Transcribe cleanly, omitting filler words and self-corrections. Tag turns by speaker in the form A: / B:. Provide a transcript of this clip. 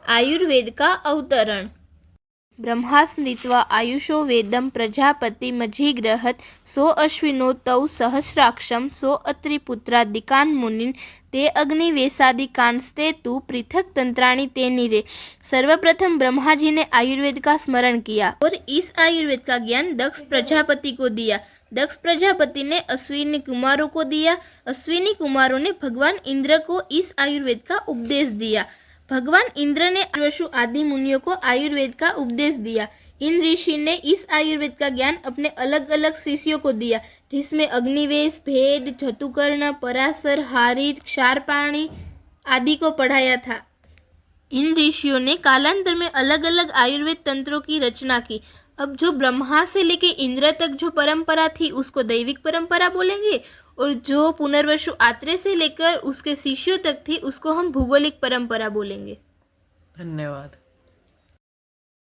A: आयुर्वेद का अवतरण। ब्रह्मा स्मृत्वा आयुषो वेदम प्रजापति मझीग्रहत सो अश्विनो तौ सहस्राक्षम सो अत्रिपुत्रादिकान मुनिन ते अग्निवेशादिकांस्ते तु पृथक तंत्राणि ते निरे। सर्वप्रथम ब्रह्मा जी ने आयुर्वेद का स्मरण किया और इस आयुर्वेद का ज्ञान दक्ष प्रजापति को दिया। दक्ष प्रजापति ने अश्विनी कुमारों को दिया। अश्विनी कुमारों ने भगवान इंद्र को इस आयुर्वेद का उपदेश दिया। भगवान इंद्र ने वसु आदि मुनियों को आयुर्वेद का उपदेश दिया। इन ऋषि ने इस आयुर्वेद का ज्ञान अपने अलग अलग शिष्यों को दिया, जिसमें अग्निवेश, भेद, जतुकर्ण, पराशर, हारित, क्षारपाणी आदि को पढ़ाया था। इन ऋषियों ने कालांतर में अलग अलग आयुर्वेद तंत्रों की रचना की। अब जो ब्रह्मा से लेके इंद्र तक जो परंपरा थी उसको दैविक परंपरा बोलेंगे, और जो पुनर्वसु आत्रेय से लेकर उसके शिष्यों तक थी उसको हम भौगोलिक परंपरा बोलेंगे।
B: धन्यवाद।